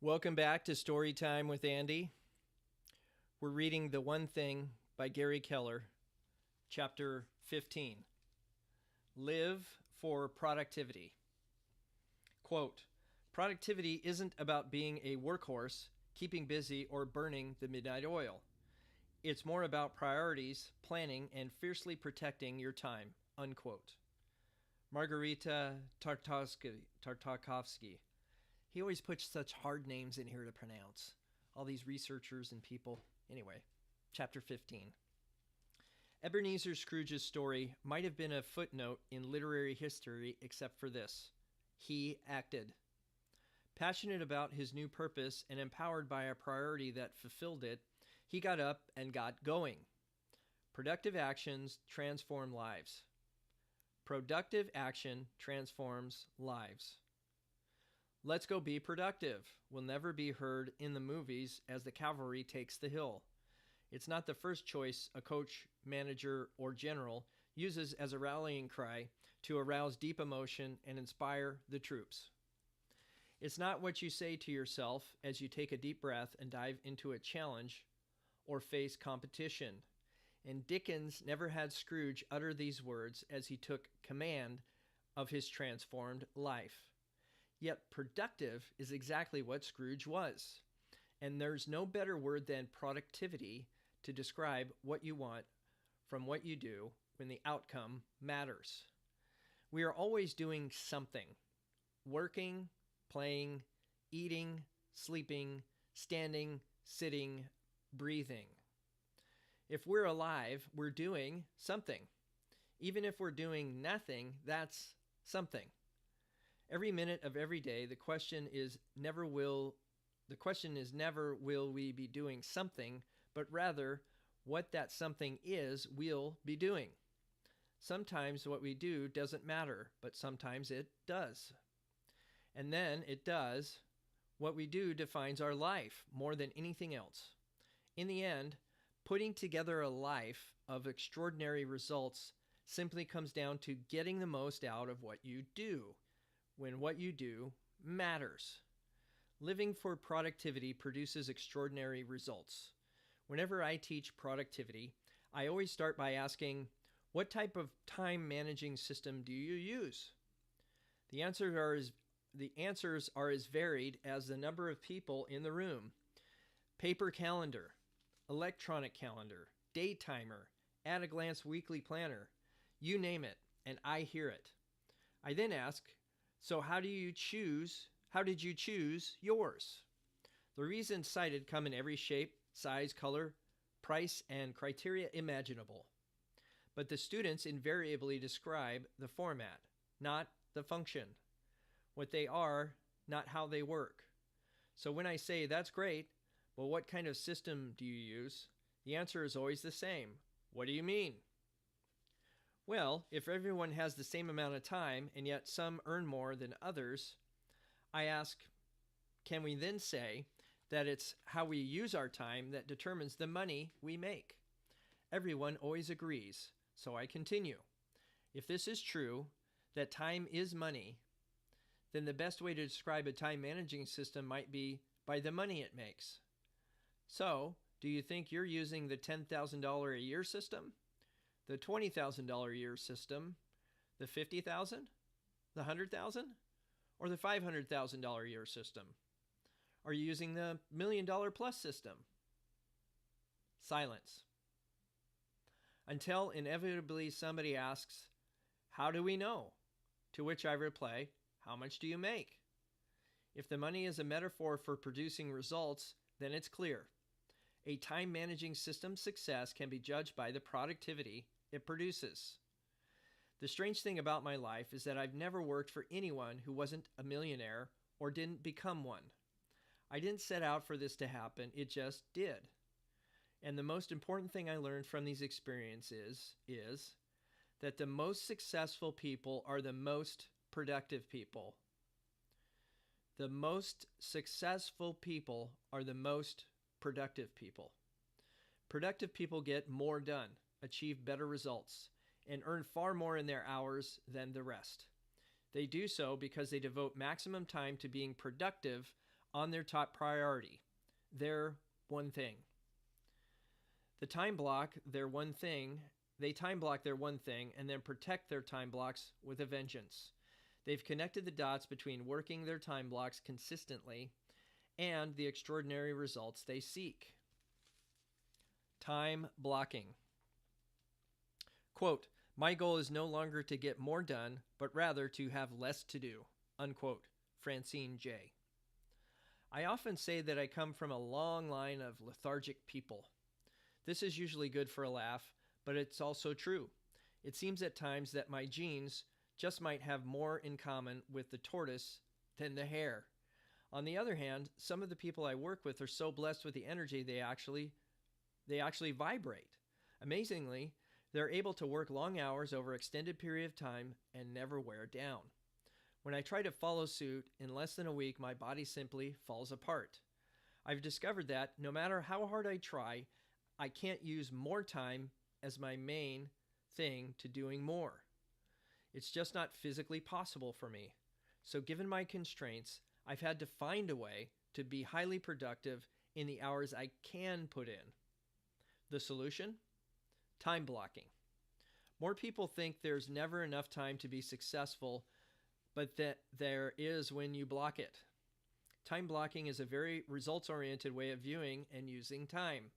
Welcome back to Storytime with Andy. We're reading The One Thing by Gary Keller, Chapter 15. Live for Productivity. Quote, productivity isn't about being a workhorse, keeping busy, or burning the midnight oil. It's more about priorities, planning, and fiercely protecting your time. Unquote. Margarita Tartakovsky. He always puts such hard names in here to pronounce. All these researchers and people. Anyway, chapter 15. Ebenezer Scrooge's story might have been a footnote in literary history except for this. He acted. Passionate about his new purpose and empowered by a priority that fulfilled it, he got up and got going. Productive actions transform lives. Productive action transforms lives. Let's go be productive will never be heard in the movies as the cavalry takes the hill. It's not the first choice a coach, manager, or general uses as a rallying cry to arouse deep emotion and inspire the troops. It's not what you say to yourself as you take a deep breath and dive into a challenge or face competition. And Dickens never had Scrooge utter these words as he took command of his transformed life. Yet productive is exactly what Scrooge was. And there's no better word than productivity to describe what you want from what you do when the outcome matters. We are always doing something. Working, playing, eating, sleeping, standing, sitting, breathing. If we're alive, we're doing something. Even if we're doing nothing, that's something. Every minute of every day, the question is never will we be doing something, but rather what that something is we'll be doing. Sometimes what we do doesn't matter, but sometimes it does. And then it does. What we do defines our life more than anything else. In the end, putting together a life of extraordinary results simply comes down to getting the most out of what you do, when what you do matters. Living for productivity produces extraordinary results. Whenever I teach productivity, I always start by asking, what type of time managing system do you use? The answers are as varied as the number of people in the room. Paper calendar, electronic calendar, day timer, at-a-glance weekly planner, you name it, and I hear it. I then ask, so how did you choose yours? The reasons cited come in every shape, size, color, price, and criteria imaginable. But the students invariably describe the format, not the function. What they are, not how they work. So when I say, that's great, but what kind of system do you use? The answer is always the same. What do you mean? Well, if everyone has the same amount of time and yet some earn more than others, I ask, can we then say that it's how we use our time that determines the money we make? Everyone always agrees, so I continue. If this is true, that time is money, then the best way to describe a time managing system might be by the money it makes. So, do you think you're using the $10,000 a year system? The $20,000 a year system, the $50,000, the $100,000, or the $500,000 a year system? Are you using the $1 million plus system? Silence. Until inevitably somebody asks, how do we know? To which I reply, how much do you make? If the money is a metaphor for producing results, then it's clear. A time managing system's success can be judged by the productivity it produces. The strange thing about my life is that I've never worked for anyone who wasn't a millionaire or didn't become one. I didn't set out for this to happen, it just did. And the most important thing I learned from these experiences is that the most successful people are the most productive people. The most successful people are the most productive people. Productive people get more done, achieve better results, and earn far more in their hours than the rest. They do so because they devote maximum time to being productive on their top priority, their one thing. They time block their one thing and then protect their time blocks with a vengeance. They've connected the dots between working their time blocks consistently and the extraordinary results they seek. Time blocking. Quote, "My goal is no longer to get more done, but rather to have less to do." Unquote. Francine J. I often say that I come from a long line of lethargic people. This is usually good for a laugh, but it's also true. It seems at times that my genes just might have more in common with the tortoise than the hare. On the other hand, some of the people I work with are so blessed with the energy they actually vibrate. Amazingly, they're able to work long hours over an extended period of time and never wear down. When I try to follow suit, in less than a week, my body simply falls apart. I've discovered that no matter how hard I try, I can't use more time as my main thing to doing more. It's just not physically possible for me. So given my constraints, I've had to find a way to be highly productive in the hours I can put in. The solution? Time blocking. More people think there's never enough time to be successful, but that there is when you block it. Time blocking is a very results-oriented way of viewing and using time.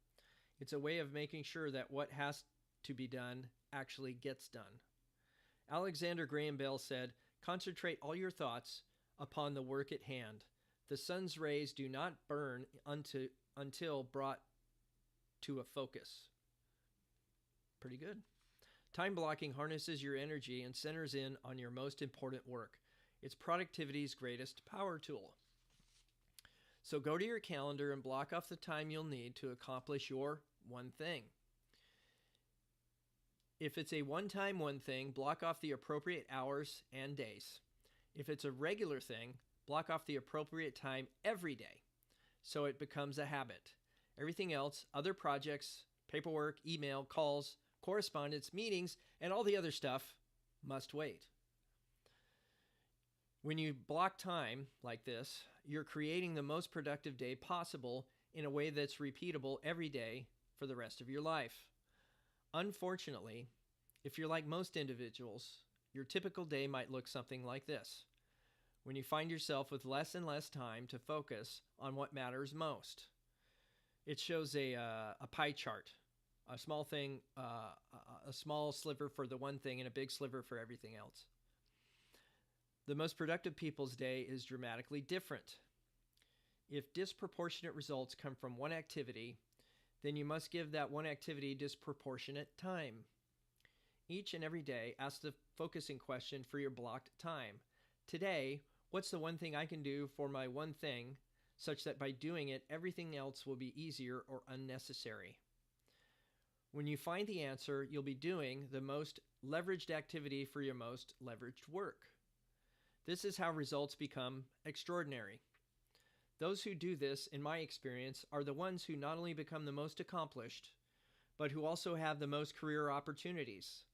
It's a way of making sure that what has to be done actually gets done. Alexander Graham Bell said, "Concentrate all your thoughts upon the work at hand. The sun's rays do not burn until brought to a focus." Pretty good. Time blocking harnesses your energy and centers in on your most important work. It's productivity's greatest power tool. So go to your calendar and block off the time you'll need to accomplish your one thing. If it's a one-time one thing, block off the appropriate hours and days. If it's a regular thing, block off the appropriate time every day so it becomes a habit. Everything else, other projects, paperwork, email, calls, correspondence, meetings, and all the other stuff must wait. When you block time like this, you're creating the most productive day possible in a way that's repeatable every day for the rest of your life. Unfortunately, if you're like most individuals, your typical day might look something like this. When you find yourself with less and less time to focus on what matters most. It shows a pie chart, a small thing, a small sliver for the one thing and a big sliver for everything else. The most productive people's day is dramatically different. If disproportionate results come from one activity, then you must give that one activity disproportionate time. Each and every day, ask the focusing question for your blocked time. Today, what's the one thing I can do for my one thing, such that by doing it, everything else will be easier or unnecessary? When you find the answer, you'll be doing the most leveraged activity for your most leveraged work. This is how results become extraordinary. Those who do this, in my experience, are the ones who not only become the most accomplished, but who also have the most career opportunities.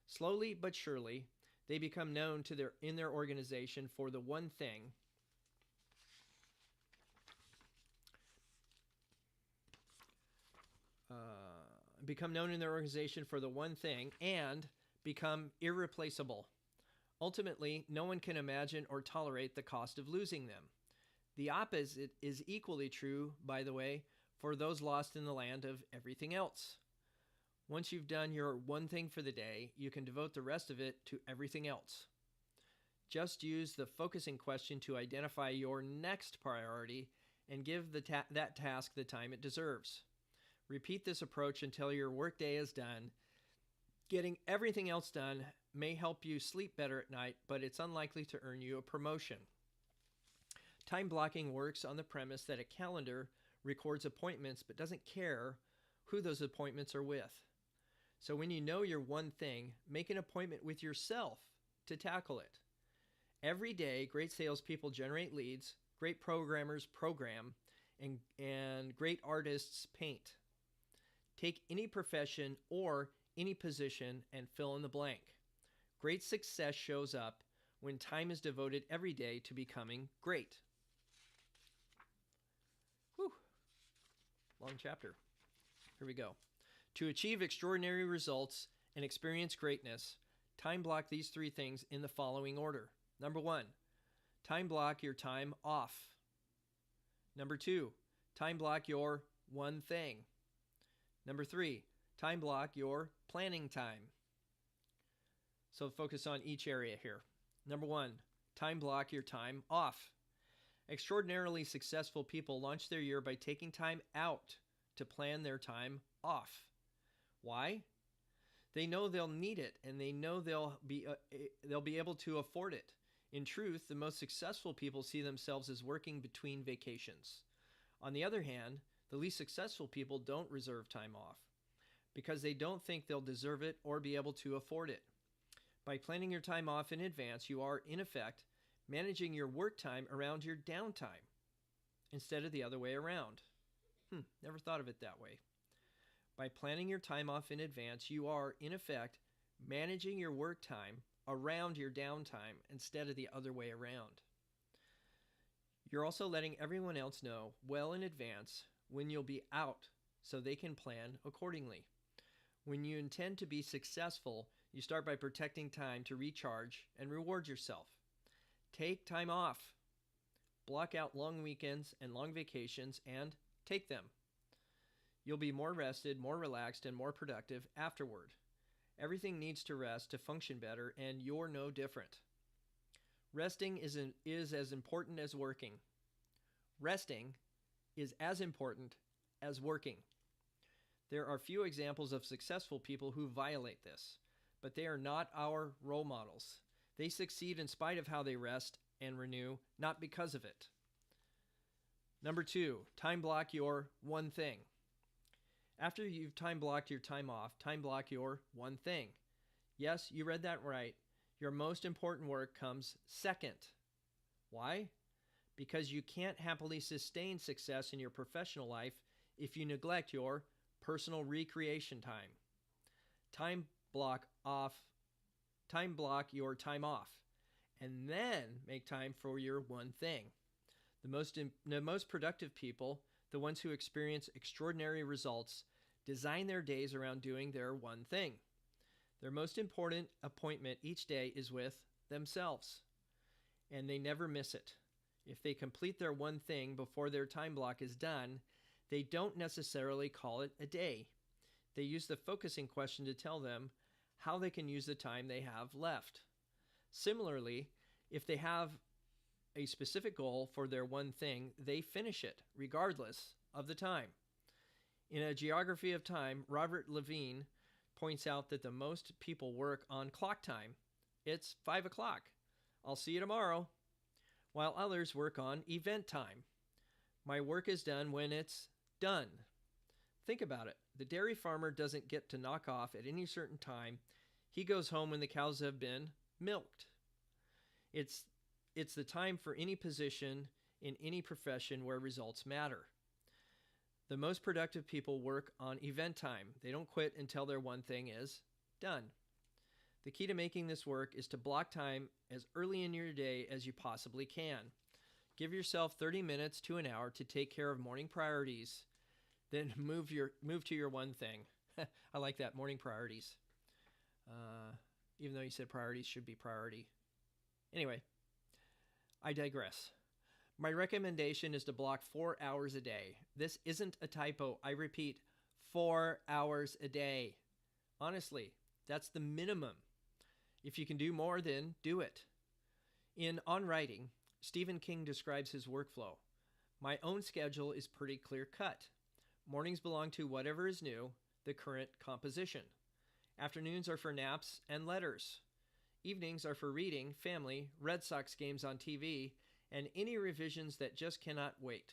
Slowly but surely, they become known in their organization for the one thing and become irreplaceable. Ultimately, no one can imagine or tolerate the cost of losing them. The opposite is equally true, by the way, for those lost in the land of everything else. Once you've done your one thing for the day, you can devote the rest of it to everything else. Just use the focusing question to identify your next priority and give that task the time it deserves. Repeat this approach until your workday is done. Getting everything else done may help you sleep better at night, but it's unlikely to earn you a promotion. Time blocking works on the premise that a calendar records appointments but doesn't care who those appointments are with. So when you know your one thing, make an appointment with yourself to tackle it. Every day, great salespeople generate leads, great programmers program, and great artists paint. Take any profession or any position and fill in the blank. Great success shows up when time is devoted every day to becoming great. long chapter. Here we go. To achieve extraordinary results and experience greatness, time block these three things in the following order. Number 1, time block your time off. Number 2, time block your one thing. Number 3, time block your planning time. So focus on each area here. Number 1, time block your time off. Extraordinarily successful people launch their year by taking time out to plan their time off. Why? They know they'll need it, and they know they'll be able to afford it. In truth, the most successful people see themselves as working between vacations. On the other hand, the least successful people don't reserve time off because they don't think they'll deserve it or be able to afford it. By planning your time off in advance, you are, in effect, managing your work time around your downtime instead of the other way around. Never thought of it that way. By planning your time off in advance, you are, in effect, managing your work time around your downtime instead of the other way around. You're also letting everyone else know well in advance when you'll be out so they can plan accordingly. When you intend to be successful, you start by protecting time to recharge and reward yourself. Take time off. Block out long weekends and long vacations and take them. You'll be more rested, more relaxed, and more productive afterward. Everything needs to rest to function better, and you're no different. Resting is as important as working. Resting is as important as working. There are few examples of successful people who violate this, but they are not our role models. They succeed in spite of how they rest and renew, not because of it. Number 2, time block your one thing. After you've time blocked your time off, time block your one thing. Yes, you read that right. Your most important work comes second. Why? Because you can't happily sustain success in your professional life if you neglect your personal recreation time. Time block your time off, and then make time for your one thing. The most productive people, the ones who experience extraordinary results, design their days around doing their one thing. Their most important appointment each day is with themselves, and they never miss it. If they complete their one thing before their time block is done, they don't necessarily call it a day. They use the focusing question to tell them how they can use the time they have left. Similarly, if they have a specific goal for their one thing, they finish it regardless of the time. In A Geography of Time, Robert Levine points out that the most people work on clock time. It's 5 o'clock. I'll see you tomorrow. While others work on event time. My work is done when it's done. Think about it. The dairy farmer doesn't get to knock off at any certain time. He goes home when the cows have been milked. It's the time for any position in any profession where results matter. The most productive people work on event time. They don't quit until their one thing is done. The key to making this work is to block time as early in your day as you possibly can. Give yourself 30 minutes to an hour to take care of morning priorities. Then move to your one thing. I like that, morning priorities. Even though you said priorities should be priority. Anyway, I digress. My recommendation is to block 4 hours a day. This isn't a typo. I repeat, 4 hours a day. Honestly, that's the minimum. If you can do more, then do it. In On Writing, Stephen King describes his workflow. My own schedule is pretty clear-cut. Mornings belong to whatever is new, the current composition. Afternoons are for naps and letters. Evenings are for reading, family, Red Sox games on TV, and any revisions that just cannot wait.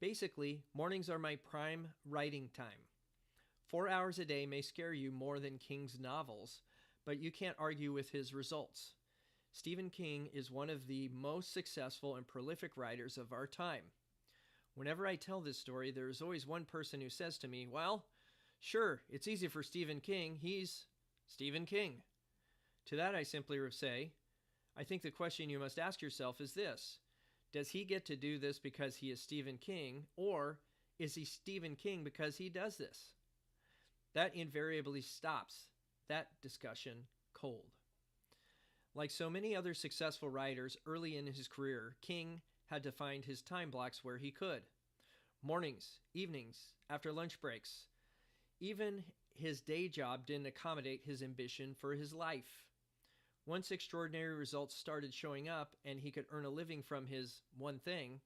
Basically, mornings are my prime writing time. 4 hours a day may scare you more than King's novels, but you can't argue with his results. Stephen King is one of the most successful and prolific writers of our time. Whenever I tell this story, there is always one person who says to me, well, sure, it's easy for Stephen King. He's Stephen King. To that I simply say, I think the question you must ask yourself is this: does he get to do this because he is Stephen King, or Is he Stephen King because he does this? That invariably stops that discussion cold. Like so many other successful writers early in his career, King had to find his time blocks where he could. Mornings, evenings, after lunch breaks. Even his day job didn't accommodate his ambition for his life. Once extraordinary results started showing up and he could earn a living from his one thing,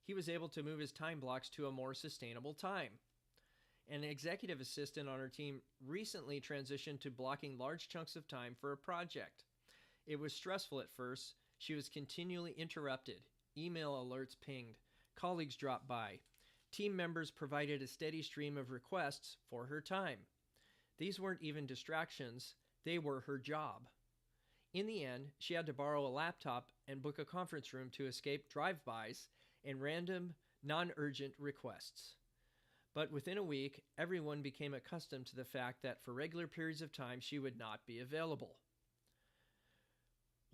he was able to move his time blocks to a more sustainable time. An executive assistant on her team recently transitioned to blocking large chunks of time for a project. It was stressful at first. She was continually interrupted. Email alerts pinged. Colleagues dropped by. Team members provided a steady stream of requests for her time. These weren't even distractions. They were her job. In the end, she had to borrow a laptop and book a conference room to escape drive-bys and random, non-urgent requests. But within a week, everyone became accustomed to the fact that for regular periods of time, she would not be available.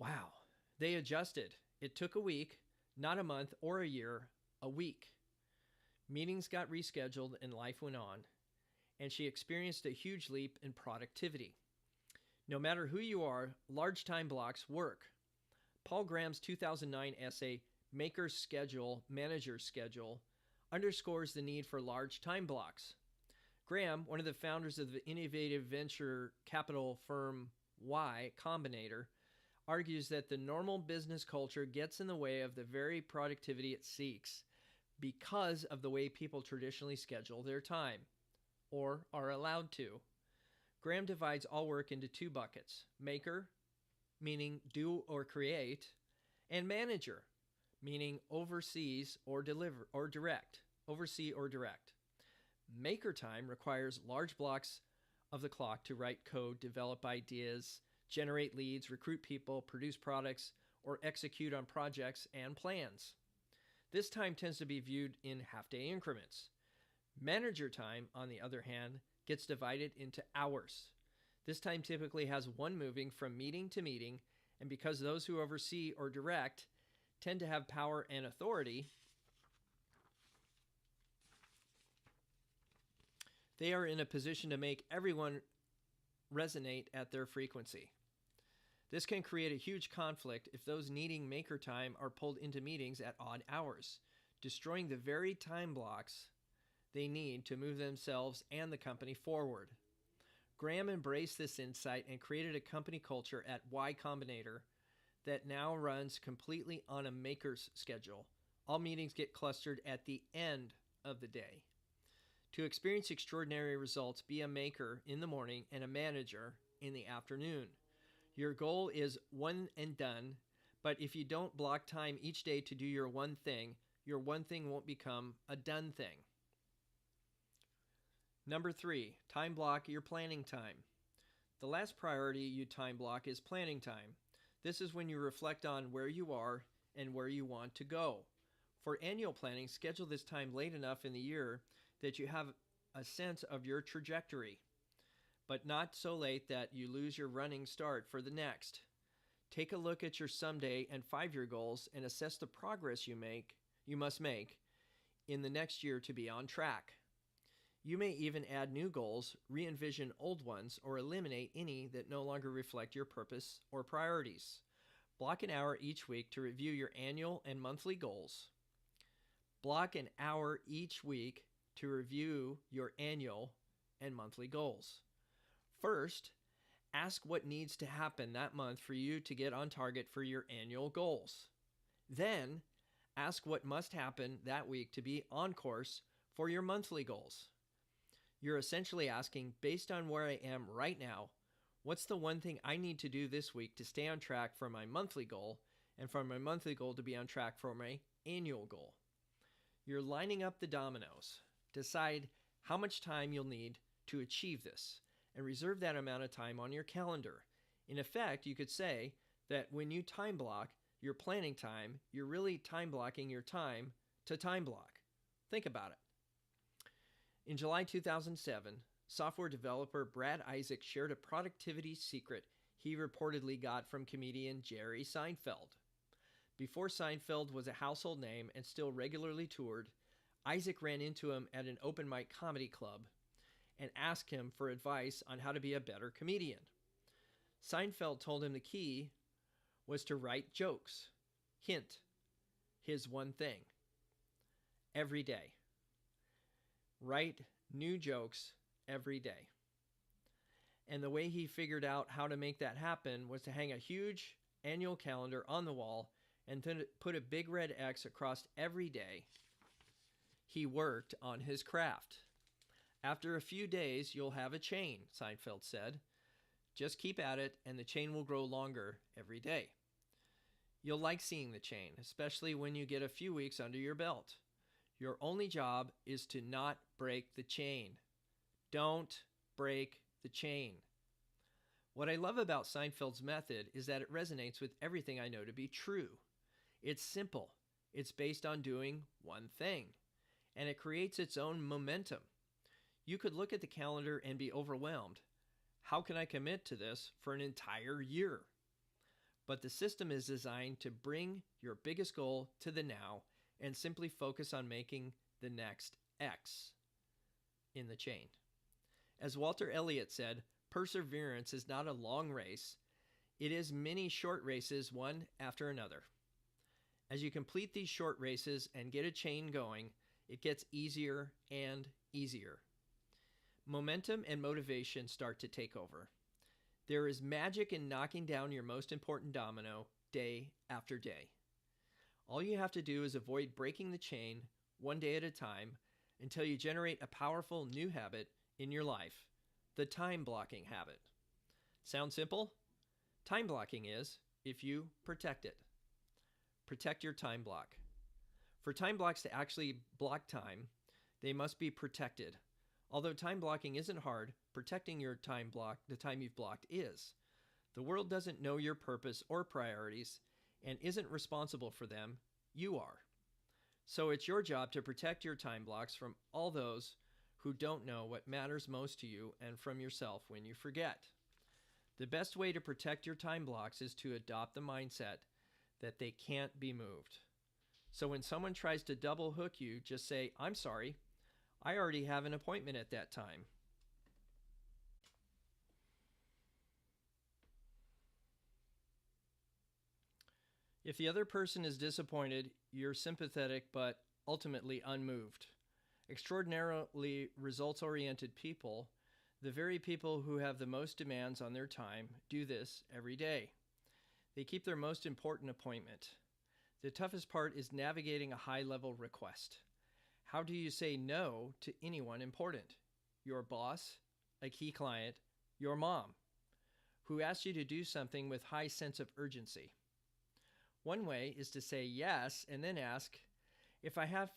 Wow. They adjusted. It took a week, not a month or a year, a week. Meetings got rescheduled and life went on, and she experienced a huge leap in productivity. No matter who you are, large time blocks work. Paul Graham's 2009 essay, Maker's Schedule, Manager's Schedule, underscores the need for large time blocks. Graham, one of the founders of the innovative venture capital firm Y Combinator, argues that the normal business culture gets in the way of the very productivity it seeks because of the way people traditionally schedule their time, or are allowed to. Graham divides all work into two buckets: maker, meaning do or create, and manager, meaning oversees or deliver or direct, oversee or direct. Maker time requires large blocks of the clock to write code, develop ideas, generate leads, recruit people, produce products, or execute on projects and plans. This time tends to be viewed in half-day increments. Manager time, on the other hand, gets divided into hours. This time typically has one moving from meeting to meeting, and because those who oversee or direct tend to have power and authority, they are in a position to make everyone resonate at their frequency. This can create a huge conflict if those needing maker time are pulled into meetings at odd hours, destroying the very time blocks they need to move themselves and the company forward. Graham embraced this insight and created a company culture at Y Combinator that now runs completely on a maker's schedule. All meetings get clustered at the end of the day. To experience extraordinary results, be a maker in the morning and a manager in the afternoon. Your goal is one and done, but if you don't block time each day to do your one thing won't become a done thing. Number 3, time block your planning time. The last priority you time block is planning time. This is when you reflect on where you are and where you want to go. For annual planning, schedule this time late enough in the year that you have a sense of your trajectory, but not so late that you lose your running start for the next. Take a look at your someday and 5-year goals and assess the progress you must make in the next year to be on track. You may even add new goals, re-envision old ones, or eliminate any that no longer reflect your purpose or priorities. Block an hour each week to review your annual and monthly goals. Block an hour each week to review your annual and monthly goals. First, ask what needs to happen that month for you to get on target for your annual goals. Then, ask what must happen that week to be on course for your monthly goals. You're essentially asking, based on where I am right now, what's the one thing I need to do this week to stay on track for my monthly goal, and for my monthly goal to be on track for my annual goal? You're lining up the dominoes. Decide how much time you'll need to achieve this, and reserve that amount of time on your calendar. In effect, you could say that when you time block your planning time, you're really time blocking your time to time block. Think about it. In July 2007, software developer Brad Isaac shared a productivity secret he reportedly got from comedian Jerry Seinfeld. Before Seinfeld was a household name and still regularly toured, Isaac ran into him at an open mic comedy club and asked him for advice on how to be a better comedian. Seinfeld told him the key was to write jokes. Hint, his one thing. Every day. Write new jokes every day. And the way he figured out how to make that happen was to hang a huge annual calendar on the wall and then put a big red X across every day he worked on his craft. After a few days, you'll have a chain, Seinfeld said. Just keep at it, and the chain will grow longer every day. You'll like seeing the chain, especially when you get a few weeks under your belt. Your only job is to not break the chain. Don't break the chain. What I love about Seinfeld's method is that it resonates with everything I know to be true. It's simple. It's based on doing one thing, and it creates its own momentum. You could look at the calendar and be overwhelmed. How can I commit to this for an entire year? But the system is designed to bring your biggest goal to the now and simply focus on making the next X in the chain. As Walter Elliott said, perseverance is not a long race. It is many short races, one after another. As you complete these short races and get a chain going, it gets easier and easier. Momentum and motivation start to take over. There is magic in knocking down your most important domino day after day. All you have to do is avoid breaking the chain one day at a time until you generate a powerful new habit in your life, the time blocking habit. Sound simple? Time blocking is if you protect it. Protect your time block. For time blocks to actually block time, they must be protected. Although time blocking isn't hard, protecting your time block, the time you've blocked, is. The world doesn't know your purpose or priorities and isn't responsible for them. You are. So it's your job to protect your time blocks from all those who don't know what matters most to you and from yourself when you forget. The best way to protect your time blocks is to adopt the mindset that they can't be moved. So when someone tries to double hook you, just say, "I'm sorry. I already have an appointment at that time." If the other person is disappointed, you're sympathetic but ultimately unmoved. Extraordinarily results-oriented people, the very people who have the most demands on their time, do this every day. They keep their most important appointment. The toughest part is navigating a high-level request. How do you say no to anyone important? Your boss, a key client, your mom, who asks you to do something with high sense of urgency. One way is to say yes and then ask, if I have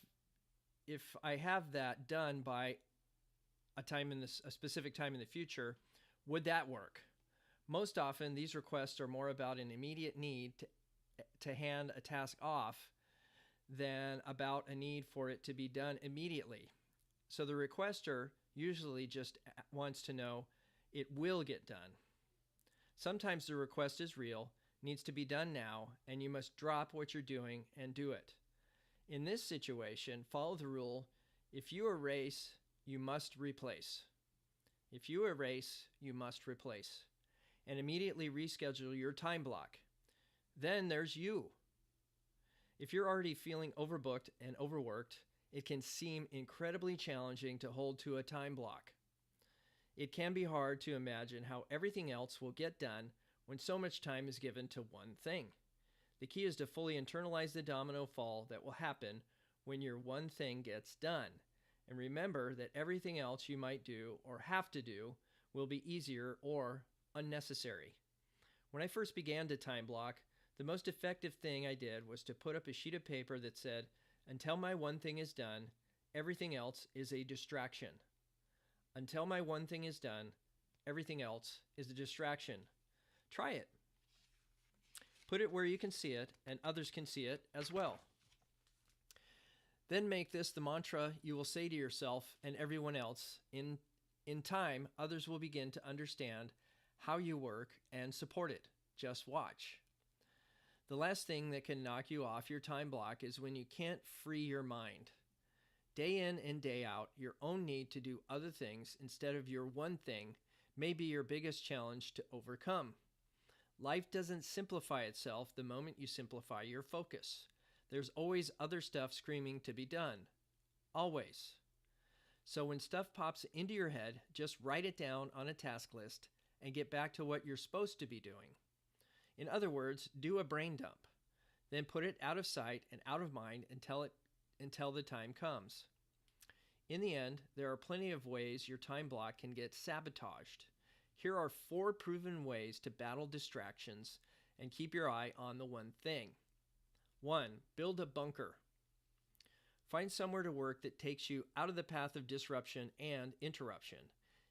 that done by a specific time in the future, would that work? Most often, these requests are more about an immediate need to hand a task off than about a need for it to be done immediately. So the requester usually just wants to know it will get done. Sometimes the request is real, needs to be done now, and you must drop what you're doing and do it. In this situation, follow the rule, if you erase, you must replace. If you erase, you must replace. And immediately reschedule your time block. Then there's you. If you're already feeling overbooked and overworked, it can seem incredibly challenging to hold to a time block. It can be hard to imagine how everything else will get done when so much time is given to one thing. The key is to fully internalize the domino fall that will happen when your one thing gets done. And remember that everything else you might do or have to do will be easier or unnecessary. When I first began to time block, the most effective thing I did was to put up a sheet of paper that said, until my one thing is done, everything else is a distraction. Until my one thing is done, everything else is a distraction. Try it. Put it where you can see it and others can see it as well. Then make this the mantra you will say to yourself and everyone else. In time, others will begin to understand how you work and support it. Just watch. The last thing that can knock you off your time block is when you can't free your mind. Day in and day out, your own need to do other things instead of your one thing may be your biggest challenge to overcome. Life doesn't simplify itself the moment you simplify your focus. There's always other stuff screaming to be done. Always. So when stuff pops into your head, just write it down on a task list and get back to what you're supposed to be doing. In other words, do a brain dump. Then put it out of sight and out of mind until the time comes. In the end, there are plenty of ways your time block can get sabotaged. Here are 4 proven ways to battle distractions and keep your eye on the one thing. 1. Build a bunker. Find somewhere to work that takes you out of the path of disruption and interruption.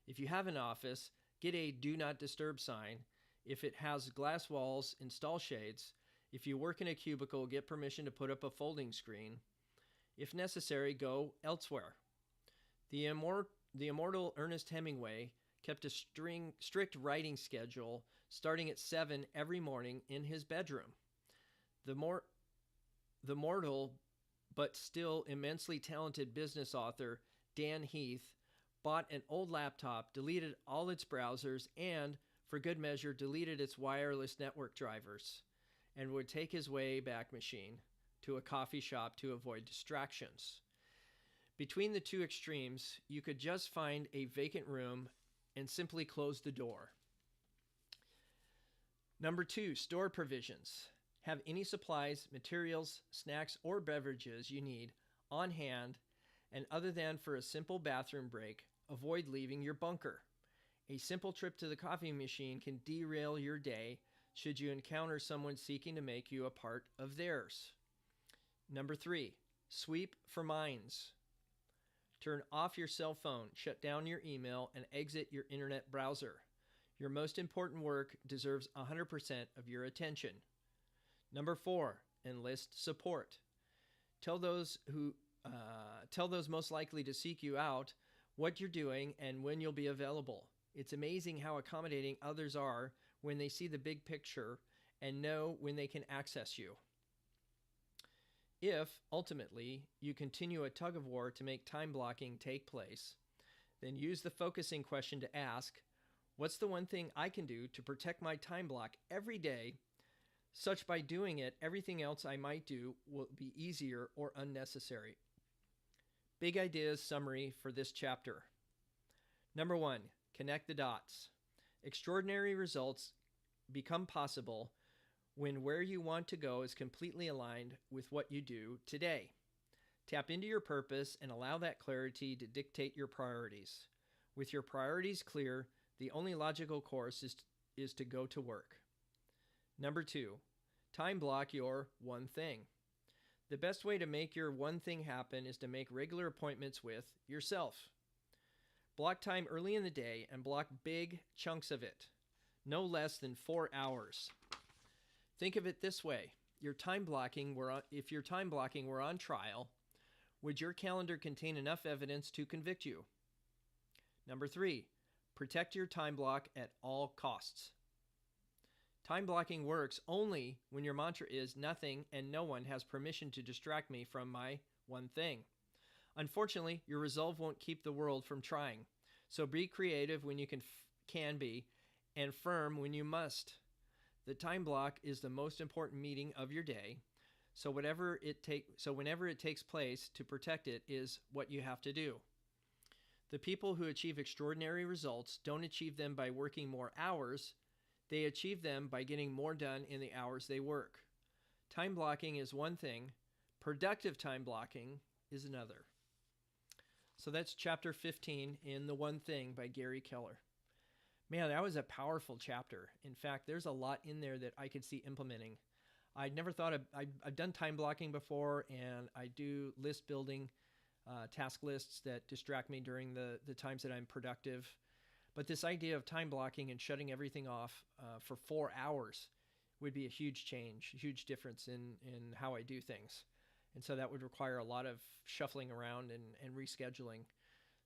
If you have an office, get a do not disturb sign. If it has glass walls, install shades. If you work in a cubicle, get permission to put up a folding screen. If necessary, go elsewhere. The immortal Ernest Hemingway kept a strict writing schedule starting at 7 every morning in his bedroom. The mortal but still immensely talented business author Dan Heath bought an old laptop, deleted all its browsers, and, for good measure, deleted its wireless network drivers, and would take his Wayback Machine to a coffee shop to avoid distractions. Between the two extremes, you could just find a vacant room and simply close the door. Number 2, store provisions. Have any supplies, materials, snacks, or beverages you need on hand, and other than for a simple bathroom break, avoid leaving your bunker. A simple trip to the coffee machine can derail your day should you encounter someone seeking to make you a part of theirs. Number 3, sweep for minds. Turn off your cell phone, shut down your email, and exit your internet browser. Your most important work deserves 100% of your attention. Number 4, enlist support. Tell those most likely to seek you out what you're doing and when you'll be available. It's amazing how accommodating others are when they see the big picture and know when they can access you. If, ultimately, you continue a tug of war to make time blocking take place, then use the focusing question to ask, what's the one thing I can do to protect my time block every day, such by doing it, everything else I might do will be easier or unnecessary? Big ideas summary for this chapter. Number 1, connect the dots. Extraordinary results become possible when where you want to go is completely aligned with what you do today. Tap into your purpose and allow that clarity to dictate your priorities. With your priorities clear, the only logical course is to go to work. Number 2, time block your one thing. The best way to make your one thing happen is to make regular appointments with yourself. Block time early in the day and block big chunks of it, no less than 4 hours. Think of it this way. If your time blocking were on trial, would your calendar contain enough evidence to convict you? Number 3, protect your time block at all costs. Time blocking works only when your mantra is nothing and no one has permission to distract me from my one thing. Unfortunately, your resolve won't keep the world from trying. So be creative when you can be, and firm when you must. The time block is the most important meeting of your day, so whenever it takes place, to protect it is what you have to do. The people who achieve extraordinary results don't achieve them by working more hours. They achieve them by getting more done in the hours they work. Time blocking is one thing. Productive time blocking is another. So that's chapter 15 in The One Thing by Gary Keller. Man, that was a powerful chapter. In fact, there's a lot in there that I could see implementing. I'd never thought I've done time blocking before, and I do list building, task lists that distract me during the times that I'm productive. But this idea of time blocking and shutting everything off for 4 hours would be a huge change, a huge difference in how I do things. And so that would require a lot of shuffling around and rescheduling.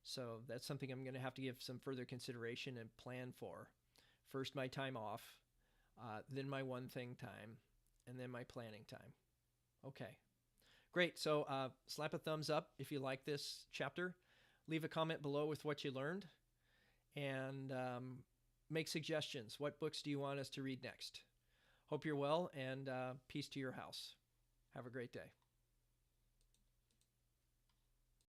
So that's something I'm going to have to give some further consideration and plan for. First, my time off, then my one thing time, and then my planning time. Okay, Great. So slap a thumbs up if you like this chapter. Leave a comment below with what you learned, and make suggestions. What books do you want us to read next? Hope you're well, and peace to your house. Have a great day.